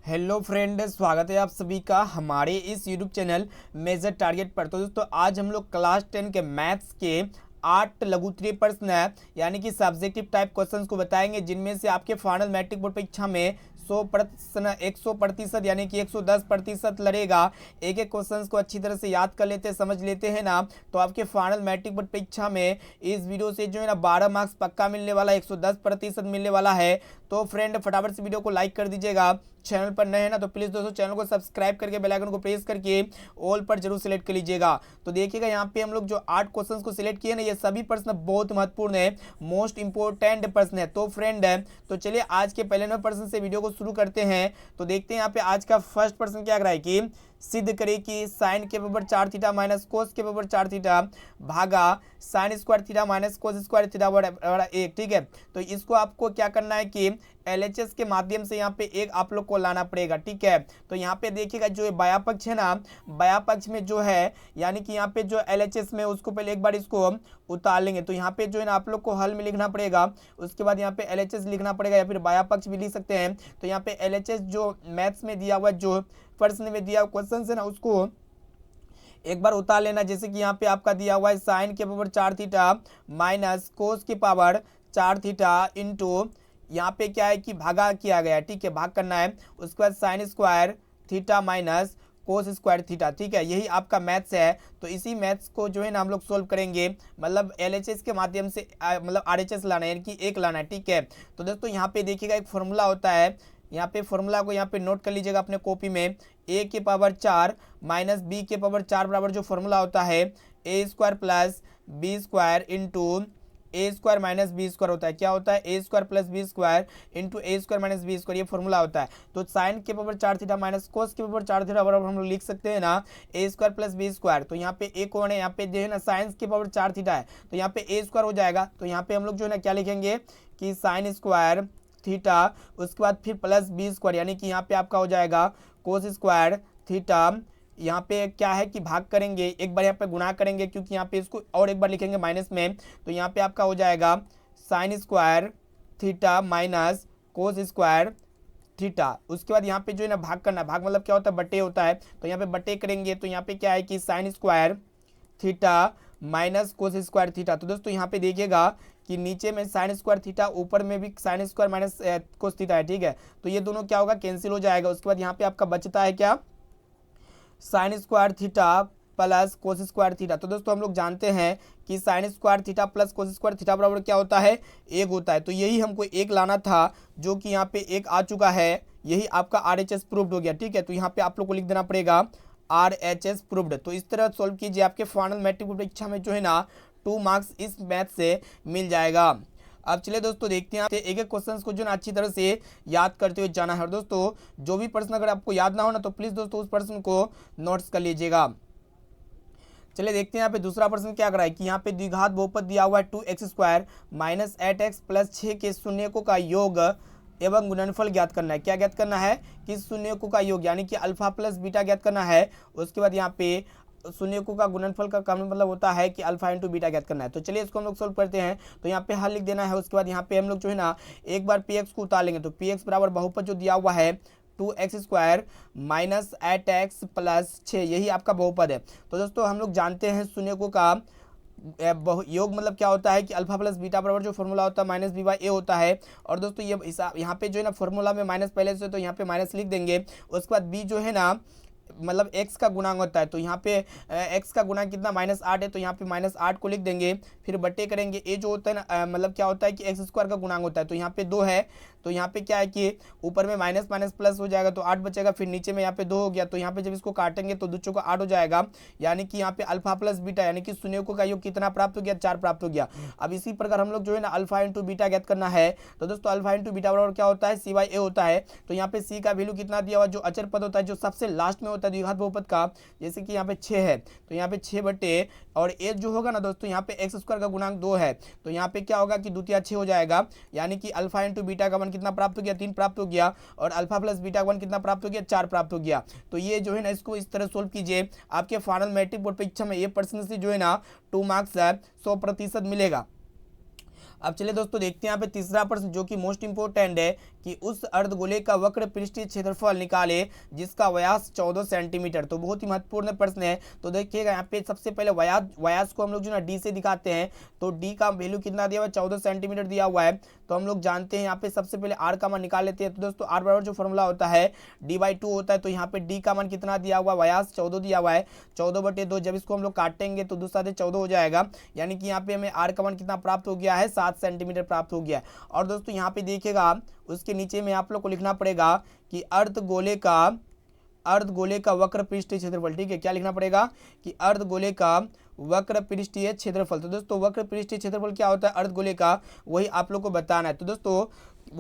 Hello friend, स्वागत है आप सभी का हमारे इस यूट्यूब चैनल मेजर टारगेट पर। तो दोस्तों आज हम लोग क्लास 10 के मैथ्स के 8 लघुत्तरीय प्रश्न है यानी कि सब्जेक्टिव टाइप क्वेश्चंस को बताएंगे, जिनमें से आपके फाइनल मैट्रिक बोर्ड परीक्षा में 100 प्रश्न 100% यानी कि 110% लड़ेगा। एक एक क्वेश्चंस को अच्छी तरह से याद कर लेते समझ लेते हैं ना, तो आपके फाइनल मैट्रिक बोर्ड परीक्षा में इस वीडियो से जो है ना 12 मार्क्स पक्का मिलने वाला है, 110% मिलने वाला है। तो फ्रेंड फटाफट से वीडियो को लाइक कर दीजिएगा। चैनल पर नए हैं ना तो प्लीज़ दोस्तों चैनल को सब्सक्राइब करके बेल आइकन को प्रेस करके ऑल पर जरूर सिलेक्ट कर लीजिएगा। तो देखिएगा यहाँ पे हम लोग जो 8 क्वेश्चंस को सिलेक्ट किए ना, ये सभी प्रश्न बहुत महत्वपूर्ण है, मोस्ट इंपोर्टेंट प्रश्न है। तो फ्रेंड तो चलिए आज के पहले नंबर प्रश्न से वीडियो को शुरू करते हैं। तो देखते हैं यहाँ पे आज का फर्स्ट प्रश्न क्या कर रहा है कि सिद्ध करे कि साइन के बराबर 4 थीटा माइनस कोस के बराबर 4 थीटा भागा sine square theta minus cos square theta बराबर 1। ठीक है, तो इसको आपको क्या करना है कि LHS के माध्यम से यहाँ पे एक आप लोग को लाना पड़ेगा। ठीक है, तो यहाँ पे देखिएगा जो बाया पक्ष है ना, बाया पक्ष में जो है यानी कि यहाँ पे जो LHS में उसको पहले एक बार इसको उतार लेंगे। तो यहाँ पे जो है ना आप लोग को हल में लिखना पड़ेगा, उसके बाद यहाँ पे LHS लिखना पड़ेगा या फिर बाया पक्ष भी लिख सकते हैं। तो यहाँ पे LHS जो मैथ्स में दिया हुआ जो प्रश्न में दिया हुआ क्वेश्चन है ना, उसको एक बार उतार लेना। जैसे कि यहाँ पे आपका दिया हुआ है साइन के पावर 4 थीटा माइनस कोस की पावर 4 थीटा इंटू यहाँ पे क्या है कि भागा किया गया। ठीक है, भाग करना है। उसके बाद sine square theta minus cos square theta. ठीक है, यही आपका मैथ्स है। तो इसी मैथ्स को जो है ना हम लोग सोल्व करेंगे, मतलब LHS के माध्यम से मतलब RHS लाना है, यानी कि एक लाना है। ठीक है, तो दोस्तों यहाँ पे देखिएगा एक फॉर्मूला होता है, यहाँ पे फॉर्मूला को यहाँ पे नोट कर लीजिएगा अपने कॉपी में। a के पावर 4 माइनस बी के पावर 4 बराबर जो फॉर्मूला होता है A square plus B square into A square minus B square होता है। क्या होता है? A square plus B square into A square minus B square, ये फॉर्मूला होता है। तो साइन के पावर 4 थीटा माइनस कोस के पावर 4 थीटा बराबर हम लोग लिख सकते हैं ना ए स्क्वायर प्लस बी स्क्वायर। तो यहाँ पे ए कौन है? यहाँ पे जो है ना साइंस के पावर 4 थीटा है, तो यहाँ पे ए स्क्वायर हो जाएगा। तो यहाँ पे हम लोग जो है ना क्या लिखेंगे कि साइन स्क्वायर थीटा, उसके बाद फिर प्लस बी स्क्वायर, यानी कि यहाँ पे आपका हो जाएगा कोस स्क्वायर थीटा। यहाँ पे क्या है कि भाग करेंगे, एक बार यहाँ पे गुणा करेंगे क्योंकि यहाँ पे इसको और एक बार लिखेंगे माइनस में। तो यहाँ पे आपका हो जाएगा sine square theta minus cos square theta. उसके बाद यहाँ पे जो है ना भाग करना, भाग मतलब क्या होता है? बटे होता है। तो यहाँ पे बटे करेंगे तो यहाँ पे क्या है कि sine square theta minus cos square theta. तो दोस्तों यहाँ पे देखिएगा कि नीचे में साइन स्क्वायर थीटा, ऊपर में भी sine square minus cos theta है। ठीक है, तो ये दोनों क्या होगा? कैंसिल हो जाएगा। उसके बाद यहाँ पे आपका बचता है क्या? Sine square theta plus cos square theta. तो दोस्तों हम लोग जानते हैं कि sine square theta plus cos square theta बराबर क्या होता है? एक होता है। तो यही हमको एक लाना था, जो कि यहाँ पे एक आ चुका है। यही आपका RHS प्रूव्ड हो गया। ठीक है, तो यहाँ पे आप लोग को लिख देना पड़ेगा RHS प्रूव्ड। तो इस तरह सोल्व कीजिए, आपके फाइनल मैट्रिक परीक्षा में जो है ना 2 मार्क्स इस मैथ से मिल जाएगा। अब चलिए दोस्तों देखते हैं, एक एक क्वेश्चंस को जो ना अच्छी तरह से याद करते हुए जाना है। और दोस्तों जो भी प्रश्न अगर आपको याद ना हो ना, तो प्लीज़ दोस्तों उस प्रश्न को नोट्स कर लीजिएगा। चलिए देखते हैं यहाँ पे दूसरा प्रश्न क्या कर रहा है कि यहाँ पे द्विघात बहुपद दिया हुआ है 2x square minus 8x plus 6 के शून्यकों का योग एवं गुणनफल ज्ञात करना है। क्या ज्ञात करना है? कि शून्यकों का योग यानी कि अल्फा प्लस बीटा ज्ञात करना है। उसके बाद यहाँ पे शून्यकों का गुणनफल का काम मतलब होता है कि अल्फा इंटू बीटा ज्ञात करना है। तो चलिए इसको हम लोग सोल्व करते हैं। तो यहाँ पे हल लिख देना है। उसके बाद यहाँ पे हम लोग जो है ना एक बार px को उतार लेंगे। तो px बराबर बहुपद जो दिया हुआ है 2x square minus 8x plus 6, यही आपका बहुपद है। तो दोस्तों हम लोग जानते हैं शून्यकों का योग मतलब क्या होता है कि अल्फा प्लस बीटा बराबर जो फॉर्मूला होता है माइनस बी बाई ए होता है। और दोस्तों ये यहाँ पे जो है ना फॉर्मूला में माइनस पहले से, तो यहाँ पे माइनस लिख देंगे। उसके बाद बी जो है ना मतलब x का गुणांक होता है। तो यहाँ पे x का गुणांक कितना? -8 है, तो यहाँ पे -8 को लिख देंगे। फिर बटे करेंगे। ए जो होता है ना मतलब क्या होता है कि x स्क्वायर का गुणांक होता है। तो यहाँ पे 2 है, तो यहाँ पे क्या है कि ऊपर में माइनस माइनस प्लस हो जाएगा, तो 8 बचेगा। फिर नीचे में यहाँ पे 2 हो गया, तो यहाँ पे जब इसको काटेंगे तो 2 चौका 8 हो जाएगा। यानी कि यहाँ पे अल्फा प्लस बीटा यानी कि शून्यकों का योग कितना प्राप्त हो गया? 4 प्राप्त हो गया। अब इसी प्रकार हम लोग जो है ना अल्फा इंटू बीटा ज्ञात करना है। तो दोस्तों अल्फा इंटू बीटा बराबर क्या होता है? c बाई ए होता है। तो यहाँ पे c का वैल्यू कितना दिया हुआ? जो अचर पद होता है, जो सबसे लास्ट में होता है द्विघात बहुपद का, जैसे कि यहाँ पे 6 है, तो यहाँ पे 6 बटे और a जो होगा ना दोस्तों, यहाँ पे एक्स स्क्वायर का गुणांक 2 है, तो यहाँ पे क्या होगा कि द्वितीय 6 हो जाएगा। यानी कि अल्फा इंटू बीटा का वन कितना प्राप्त हो गया? 3 प्राप्त हो गया। और अल्फा प्लस बीटा का वन कितना प्राप्त हो गया? 4 प्राप्त हो गया। तो ये जो है ना इसको इस तरह सोल्व कीजिए, आपके फाइनल मैट्रिक बोर्ड परीक्षा में ये प्रश्न से जो है ना 2 मार्क्स 100% मिलेगा। अब चलिए दोस्तों देखते हैं यहाँ पे तीसरा प्रश्न जो कि मोस्ट इंपोर्टेंट है कि उस अर्धगोले का वक्र पृष्ठीय क्षेत्रफल निकाले जिसका व्यास 14 सेंटीमीटर। तो बहुत ही महत्वपूर्ण प्रश्न है। तो देखिएगा यहाँ पे सबसे पहले व्यास को हम लोग जो ना डी से दिखाते हैं। तो डी का वैल्यू कितना दिया हुआ है, 14 सेंटीमीटर दिया हुआ है। तो हम लोग जानते हैं यहाँ पे सबसे पहले आर का मान निकाल लेते हैं। तो दोस्तों आर बराबर जो फॉर्मूला होता है d/2 होता है। तो यहाँ पे डी का मान कितना दिया हुआ है, व्यास 14 दिया हुआ है, 14/2। जब इसको हम लोग काटेंगे तो 2 × 14 हो जाएगा, यानी कि यहाँ पे हमें आर का मान कितना प्राप्त हो गया है, 7 सेंटीमीटर प्राप्त हो गया है। और दोस्तों यहाँ पे देखिएगा उसके नीचे में आप लोग को लिखना पड़ेगा कि अर्धगोले का वक्र पृष्ठीय क्षेत्रफल। ठीक है, क्या लिखना पड़ेगा कि अर्धगोले का वक्र पृष्ठीय क्षेत्रफल। तो दोस्तों वक्र पृष्ठीय क्षेत्रफल क्या होता है अर्धगोले का, वही आप लोग को बताना है। तो दोस्तों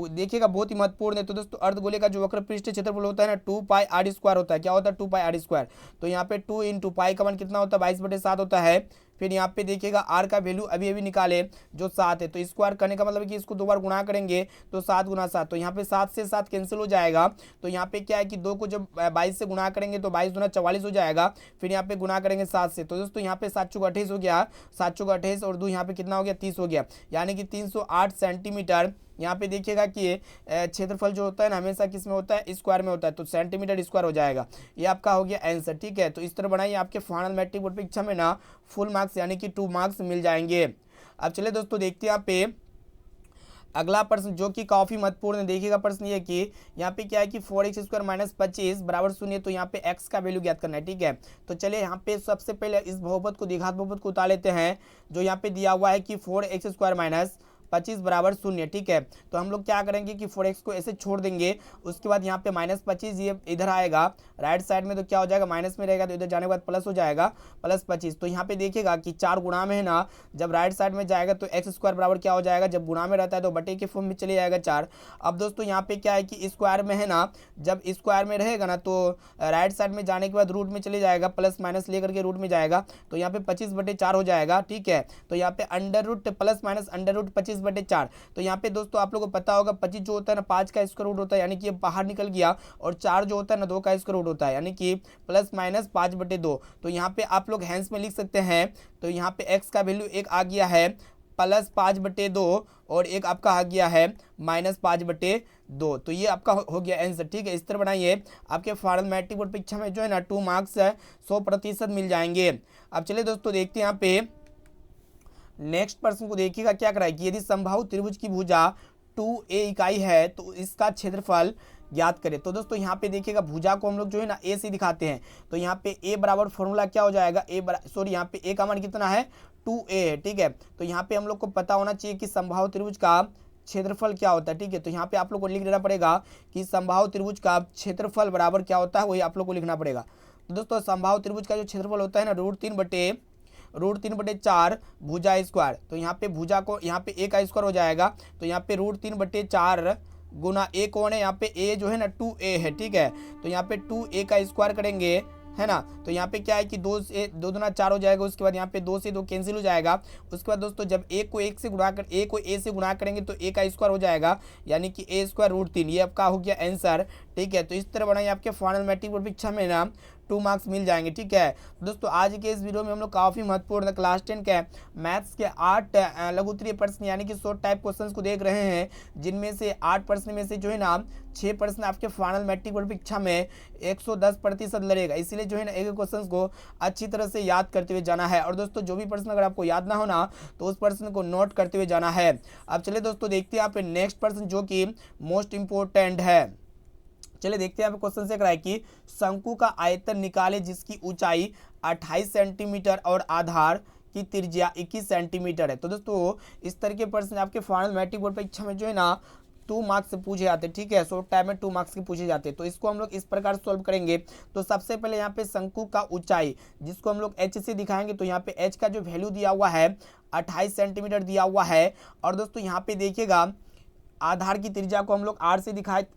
देखिएगा बहुत ही महत्वपूर्ण है। तो दोस्तों अर्धगोले का जो वक्र पृष्ठीय क्षेत्रफल होता है ना 2πr² होता है। क्या होता है 2πr²। तो यहाँ पे 2 × पाई का मान कितना होता है 22/7 होता है। फिर यहाँ पे देखिएगा आर का वैल्यू अभी अभी निकाले जो 7 है। तो स्क्वायर करने का मतलब है कि इसको 2 बार गुणा करेंगे तो 7 × 7। तो यहाँ पे 7 से 7 कैंसिल हो जाएगा। तो यहाँ पे क्या है कि 2 को जब 22 से गुणा करेंगे तो 22 × 44 हो जाएगा। फिर यहाँ पे गुणा करेंगे 7 से। तो दोस्तों यहाँ पे 7 × 28 हो गया, 7 × 28 और 2 यहाँ पे कितना हो गया 30 हो गया, यानी कि 308 सेंटीमीटर। यहाँ पे देखिएगा कि क्षेत्रफल जो होता है ना हमेशा किस में होता है, स्क्वायर में होता है। तो सेंटीमीटर स्क्वायर हो जाएगा। ये आपका हो गया आंसर। ठीक है, तो इस तरह बनाइए, आपके फाइनल मैट्रिक बोर्ड परीक्षा में ना फुल मार्क्स यानी कि 2 मार्क्स मिल जाएंगे। अब चलिए दोस्तों देखते हैं यहाँ पे अगला प्रश्न जो कि काफ़ी महत्वपूर्ण है। देखिएगा प्रश्न ये कि यहाँ पे क्या है कि 4x² - 25 बराबर 0। तो यहाँ पे x का वैल्यू ज्ञात करना है। ठीक है, तो चलिए यहाँ पे सबसे पहले इस बहुपद को द्विघात बहुपद को उतार लेते हैं जो यहाँ पे दिया हुआ है कि 4x² - 25 बराबर 0। ठीक है, तो हम लोग क्या करेंगे कि 4x को ऐसे छोड़ देंगे। उसके बाद यहाँ पे -25 ये इधर आएगा राइट साइड में, तो क्या हो जाएगा माइनस में रहेगा, तो इधर जाने के बाद प्लस हो जाएगा +25। तो यहाँ पे देखिएगा कि 4 गुणा में है ना, जब राइट साइड में जाएगा तो x² बराबर क्या हो जाएगा, जब गुणा में रहता है तो बटे के फॉर्म में चले जाएगा 4। अब दोस्तों यहाँ पे क्या है कि स्क्वायर में है ना, जब स्क्वायर में रहेगा ना तो राइट साइड में जाने के बाद रूट में चले जाएगा, प्लस माइनस लेकर के रूट में जाएगा। तो यहाँ पे 25/4 हो जाएगा। ठीक है, तो यहाँ पे √ प्लस माइनस √ 25/4। तो यहाँ पे दोस्तों आप लोगों को पता होगा 25 जो होता है ना 5 का स्क्वायर रूट होता है, यानी कि ये बाहर निकल गया। और 4 जो होता है ना 2 का स्क्वायर रूट होता है, यानी कि +-5/2। तो यहाँ पे आप लोग हैंस में लिख सकते हैं। तो यहाँ पे x का वैल्यू एक आ गया है +5/2 और एक आपका आ गया है -5/2। तो ये आपका हो गया आंसर। ठीक है, इस तरह बनाइए, आपके फाइनल मैट्रिक बोर्ड परीक्षा में जो है ना 2 मार्क्स 100% मिल जाएंगे। अब चलिए दोस्तों देखते हैं यहाँ पे नेक्स्ट प्रश्न को। देखिएगा क्या कराए कि यदि समबाहु त्रिभुज की भुजा 2a इकाई है तो इसका क्षेत्रफल ज्ञात करें। तो दोस्तों यहाँ पे देखिएगा भुजा को हम लोग जो है ना a से दिखाते हैं। तो यहाँ पे a बराबर फॉर्मूला क्या हो जाएगा, यहाँ पे a का मान कितना है 2a है। ठीक है, तो यहाँ पे हम लोग को पता होना चाहिए कि समबाहु त्रिभुज का क्षेत्रफल क्या होता है। ठीक है, तो यहाँ पे आप लोग को लिख देना पड़ेगा कि समबाहु त्रिभुज का क्षेत्रफल बराबर क्या होता है, वही आप लोग को लिखना पड़ेगा। तो दोस्तों समबाहु त्रिभुज का जो क्षेत्रफल होता है ना √3/4 भुजा स्क्वायर। तो यहाँ पे भुजा को यहाँ पे a का स्क्वायर हो जाएगा। तो यहाँ पे √3/4 गुना a कौन है, यहाँ पे a जो है ना 2a है। ठीक है, तो यहाँ पे 2a का स्क्वायर करेंगे है ना। तो यहाँ पे क्या है कि 2 से 2 दूना 4 हो जाएगा। उसके बाद यहाँ पे 2 से 2 कैंसिल हो जाएगा। उसके बाद दोस्तों जब a को a से गुणा करेंगे तो a का स्क्वायर हो जाएगा, यानी कि a² √3। ये आपका हो गया आंसर। ठीक है, तो इस तरह बनाइए, आपके फाइनल मैट्रिक बोर्ड परीक्षा में ना 2 मार्क्स मिल जाएंगे। ठीक है दोस्तों, आज के इस वीडियो में हम लोग काफ़ी महत्वपूर्ण क्लास 10 के मैथ्स के 8 लघुत्तरीय प्रश्न यानी कि शॉर्ट टाइप क्वेश्चंस को देख रहे हैं, जिनमें से 8 प्रश्न में से जो है ना 6 प्रश्न आपके फाइनल मैट्रिक बोर्ड परीक्षा में 110% लड़ेगा। इसीलिए जो है ना एक क्वेश्चन को अच्छी तरह से याद करते हुए जाना है। और दोस्तों जो भी प्रश्न अगर आपको याद ना हो ना तो उस प्रश्न को नोट करते हुए जाना है। अब चलिए दोस्तों देखते हैं यहाँ पे नेक्स्ट प्रश्न जो कि मोस्ट इंपॉर्टेंट है। चलिए देखते हैं यहाँ पे क्वेश्चन से कराए कि शंकु का आयतन निकाले जिसकी ऊंचाई 28 सेंटीमीटर और आधार की त्रिज्या 21 सेंटीमीटर है। तो दोस्तों इस तरह के प्रश्न आपके फाइनल मैट्रिक बोर्ड परीक्षा में जो है ना 2 मार्क्स से पूछे जाते हैं। ठीक है, शॉर्ट टाइम में 2 मार्क्स के पूछे जाते हैं। तो इसको हम लोग इस प्रकार सॉल्व करेंगे। तो सबसे पहले यहाँ पे शंकु का ऊंचाई जिसको हम लोग h से दिखाएंगे। तो यहाँ पे h का जो वैल्यू दिया हुआ है 28 सेंटीमीटर दिया हुआ है। और दोस्तों यहाँ पे देखिएगा आधार की त्रिज्या को हम लोग r से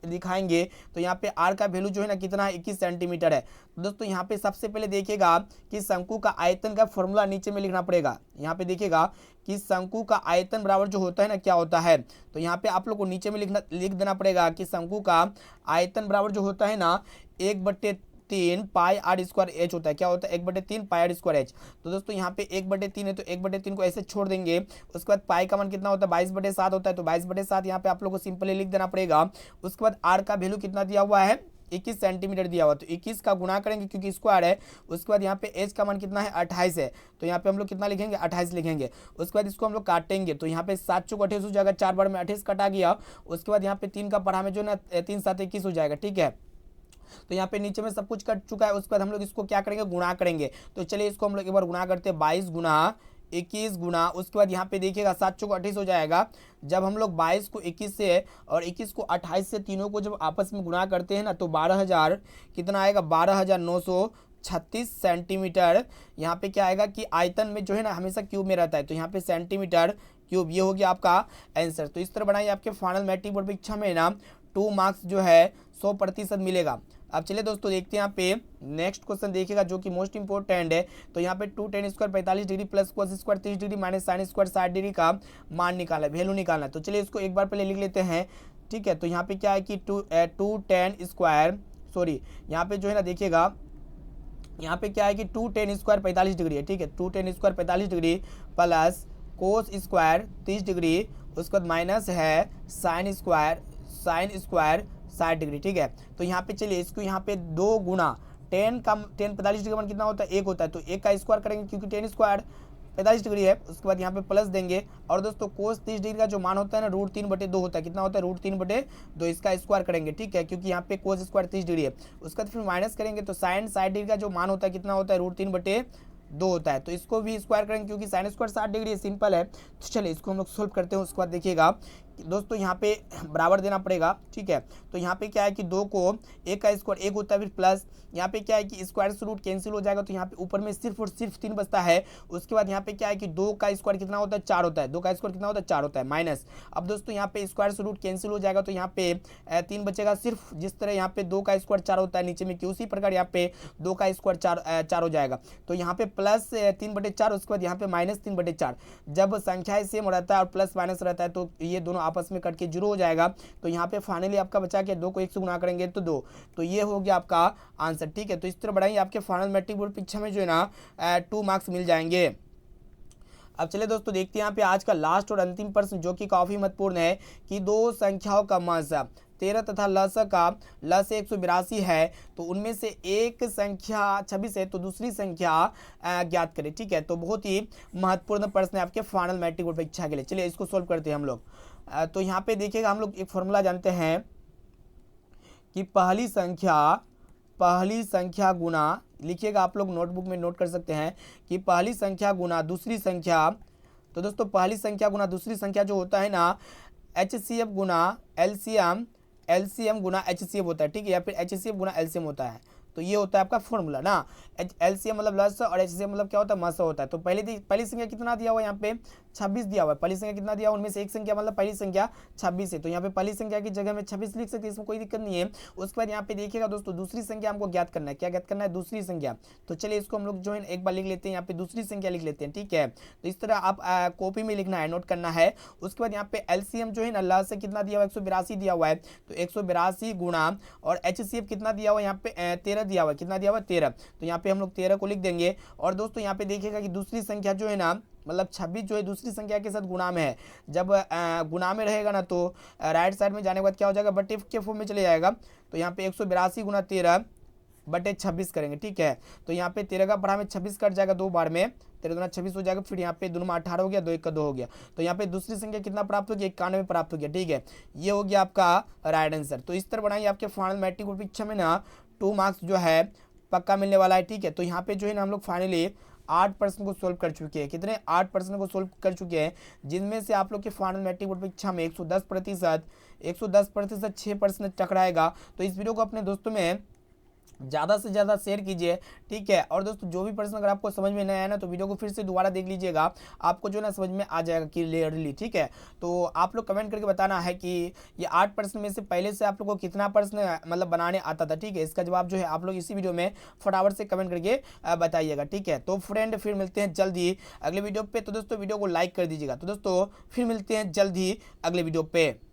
दिखाएंगे। तो यहाँ पे r का वैल्यू जो है ना कितना है 21 सेंटीमीटर है। तो दोस्तों यहाँ पे सबसे पहले देखिएगा कि शंकु का आयतन का फॉर्मूला नीचे में लिखना पड़ेगा। यहाँ पे देखिएगा कि शंकु का आयतन बराबर जो होता है ना क्या होता है। तो यहाँ पे आप लोग को नीचे में लिख देना पड़ेगा कि शंकु का आयतन बराबर जो होता है ना 1/3 1/3 पाई आर स्क्वायर एच होता है। क्या होता है? 1/3 पाई आर स्क्वायर एच। तो दोस्तों यहाँ पे 1/3 है तो 1/3 को ऐसे छोड़ देंगे। उसके बाद पाई का मान कितना होता है? 22/7 होता है। तो 22/7 यहाँ पे आप लोग को सिंपली लिख देना पड़ेगा। उसके बाद आर का वैल्यू कितना दिया हुआ है? 21 सेंटीमीटर दिया हुआ, तो 21 का गुणा करेंगे क्योंकि स्क्वायर है। उसके बाद यहाँ पे एच का मान कितना है? 28 है। तो यहाँ पे हम लोग कितना लिखेंगे? 28 लिखेंगे। उसके बाद इसको हम लोग काटेंगे तो यहाँ पे 7 चौक 28 हो जाएगा, 4 बार में 28 कटा गया। उसके बाद यहाँ पे 3 का पढ़ा में जो ना 3 7 21 हो जाएगा। ठीक है, तो यहाँ पे नीचे में सब कुछ कट चुका है। उसके बाद हम लोग इसको क्या करेंगे? गुणा करेंगे। तो चलिए इसको हम लोग एक बार गुणा करते हैं। 22 गुणा 21 गुणा, उसके बाद यहाँ पे देखिएगा 7 चौक 28 हो जाएगा। जब हम लोग 22 को 21 से और 21 को 28 से तीनों को जब आपस में गुणा करते हैं ना तो 12,000 कितना आएगा? 12,936 सेंटीमीटर। यहाँ पे क्या आएगा कि आयतन में जो है ना हमेशा क्यूब में रहता है, तो यहाँ पे सेंटीमीटर क्यूब, ये हो गया आपका आंसर। तो इस तरह बनाइए, आपके फाइनल मैट्रिक बोर्ड परीक्षा में ना 2 मार्क्स जो है 100% मिलेगा। अब चलिए दोस्तों देखते हैं यहाँ पे नेक्स्ट क्वेश्चन देखिएगा जो कि मोस्ट इंपॉर्टेंट है। तो यहाँ पे 2 tan square 45 degree plus cos square 30 degree minus sine square 60 degree का मान निकालना है, वैल्यू निकालना है। तो चलिए इसको एक बार पहले लिख लेते हैं। ठीक है, तो यहाँ पे क्या है कि 2 tan स्क्वायर, सॉरी यहाँ पे जो है ना देखिएगा, यहाँ पे क्या है कि 2 tan स्क्वायर 45 डिग्री है। ठीक है, 2 tan square 45 degree plus cos square 30 degree, उसके बाद माइनस है साइन स्क्वायर 60 डिग्री। ठीक है, तो यहाँ पे चलिए इसको यहाँ पे 2 गुना 10 का 10 45 डिग्री का मान कितना होता है? 1 होता है, तो 1 का स्क्वायर करेंगे क्योंकि 10 स्क्वायर 45 डिग्री है। उसके बाद यहाँ पे प्लस देंगे। और दोस्तों कोस 30 डिग्री का जो मान होता है ना √3/2 होता है। कितना होता है? √3/2। इसका स्क्वायर करेंगे। ठीक है, क्योंकि यहाँ पे कोस स्क्वायर 30 डिग्री है। उसके बाद फिर माइनस करेंगे तो साइन 60 डिग्री का जो मान होता है कितना होता है? √3/2 होता है। तो इसको भी स्क्वायर करेंगे क्योंकि साइन स्क्वायर 60 डिग्री है, सिंपल है। तो चलिए इसको हम लोग सोल्व करते हैं। उसके बाद देखिएगा दोस्तों यहाँ पे बराबर देना पड़ेगा। ठीक है, तो यहाँ पे क्या है कि 2 को 1 का स्क्वायर 1 होता है, फिर प्लस यहाँ पे क्या है कि स्क्वायर से रूट कैंसिल हो जाएगा, तो यहाँ पे ऊपर में सिर्फ और सिर्फ 3 बचता है। उसके बाद यहाँ पे क्या है कि 2 का स्क्वायर कितना होता है? 4 होता है। 2 का स्क्वायर कितना होता है? 4 होता है, माइनस। अब दोस्तों यहाँ पे स्क्वायर से रूट कैंसिल हो जाएगा तो यहाँ पे 3 बचेगा। सिर्फ जिस तरह यहाँ पे 2 का स्क्वायर 4 होता है नीचे में कि उसी प्रकार यहाँ पे 2 का स्क्वायर 4 हो जाएगा। तो यहाँ पे प्लस 3/4, उसके बाद यहाँ पे माइनस 3/4। जब संख्याएं सेम रहता है और प्लस माइनस रहता है तो ये दोनों आपस में कट के 0 हो जाएगा। तो यहाँ पे फाइनली आपका बचा के 2 को 1 से गुणा करेंगे तो 2, तो ये हो गया आपका आंसर। ठीक है, तो इस तरह बढ़ाइए, आपके फाइनल मैट्रिक बोर्ड परीक्षा में जो है ना 2 मार्क्स मिल जाएंगे। अब चलिए दोस्तों देखते हैं यहाँ पे आज का लास्ट और अंतिम प्रश्न जो कि काफी महत्वपूर्ण है कि 2 संख्याओं का मध्य 13 तथा लस का लस 182 है, तो उनमें से एक संख्या 26 है तो दूसरी संख्या ज्ञात करें। ठीक है, तो बहुत ही महत्वपूर्ण प्रश्न है आपके फाइनल मैट्रिक बोर्ड परीक्षा के लिए। चलिए इसको सोल्व करते हैं हम लोग। तो यहाँ पे देखिएगा हम लोग एक फॉर्मूला जानते हैं कि पहली संख्या गुना, लिखिएगा आप लोग नोटबुक में नोट कर सकते हैं कि पहली संख्या गुना दूसरी संख्या। तो दोस्तों पहली संख्या गुना दूसरी संख्या जो होता है ना HCF गुना LCM गुना HCF होता है। ठीक है, या फिर HCF गुना LCM होता है। तो ये होता है आपका फॉर्मूला ना। LCM मतलब लस और HCF मतलब क्या होता है? मस होता है। तो पहली संख्या कितना दिया हुआ है? यहाँ पे 26 दिया हुआ है। पहली संख्या कितना दिया हुआ? उनमें से एक संख्या मतलब पहली संख्या 26 है, तो यहाँ पे पहली संख्या की जगह में 26 लिख सकते हैं, इसमें कोई दिक्कत नहीं है। उसके बाद यहाँ पे देखिएगा दोस्तों दूसरी संख्या हमको ज्ञात करना है। क्या ज्ञात करना है? दूसरी संख्या। तो चलिए इसको हम लोग जो है एक बार लिख लेते हैं, यहाँ पे दूसरी संख्या लिख लेते हैं। ठीक है, तो इस तरह आप कॉपी में लिखना है, नोट करना है। उसके बाद यहाँ पे LCM जो है ना लस से कितना दिया हुआ? 182 दिया हुआ है, तो 182 गुणा और HCF कितना दिया हुआ है? यहाँ पे 13 दिया हुआ है। कितना दिया हुआ है? 13। तो यहाँ पे हम लोग 13 को लिख देंगे। और दोस्तों यहाँ पे देखिएगा कि दूसरी संख्या जो है ना मतलब 26 जो है दूसरी संख्या के साथ गुणा में है। जब गुणा में रहेगा ना तो राइट साइड में जाने के बाद क्या हो जाएगा? बटे के फॉर्म में चले जाएगा। तो यहाँ पे 182 गुना 13 बटे 26 करेंगे। ठीक है, तो यहाँ पे 13 का पढ़ा में 26 कट जाएगा 2 बार में, 13 दूना 26 हो जाएगा। फिर यहाँ पे 2 में 18 हो गया, 2 1 का 2 हो गया। तो यहाँ पे दूसरी संख्या कितना प्राप्त हो गया? 91 प्राप्त हो गया। ठीक है, ये हो गया आपका राइट आंसर। तो इस तरह बनाइए, आपके फाइनल मैट्रिक बोर्ड परीक्षा में ना 2 मार्क्स जो है पक्का मिलने वाला है। ठीक है, तो यहाँ पे जो है ना हम लोग फाइनली 8 प्रश्न को सोल्व कर चुके हैं। कितने? 8 प्रश्न को सोल्व कर चुके हैं, जिनमें से आप लोग के फाइनल मैट्रिक बोर्ड परीक्षा में 110% 6 प्रश्न टकराएगा। तो इस वीडियो को अपने दोस्तों में ज़्यादा से ज़्यादा शेयर कीजिए। ठीक है, और दोस्तों जो भी प्रश्न अगर आपको समझ में नहीं आया ना तो वीडियो को फिर से दोबारा देख लीजिएगा, आपको जो ना समझ में आ जाएगा क्लियरली। ठीक है, तो आप लोग कमेंट करके बताना है कि ये 8 प्रश्न में से पहले से आप लोग को कितना प्रश्न मतलब बनाने आता था। ठीक है, इसका जवाब जो है आप लोग इसी वीडियो में फटाफट से कमेंट करके बताइएगा। ठीक है, तो फ्रेंड फिर मिलते हैं जल्द ही अगले वीडियो पे। तो दोस्तों वीडियो को लाइक कर दीजिएगा। तो दोस्तों फिर मिलते हैं जल्द ही अगले वीडियो पे।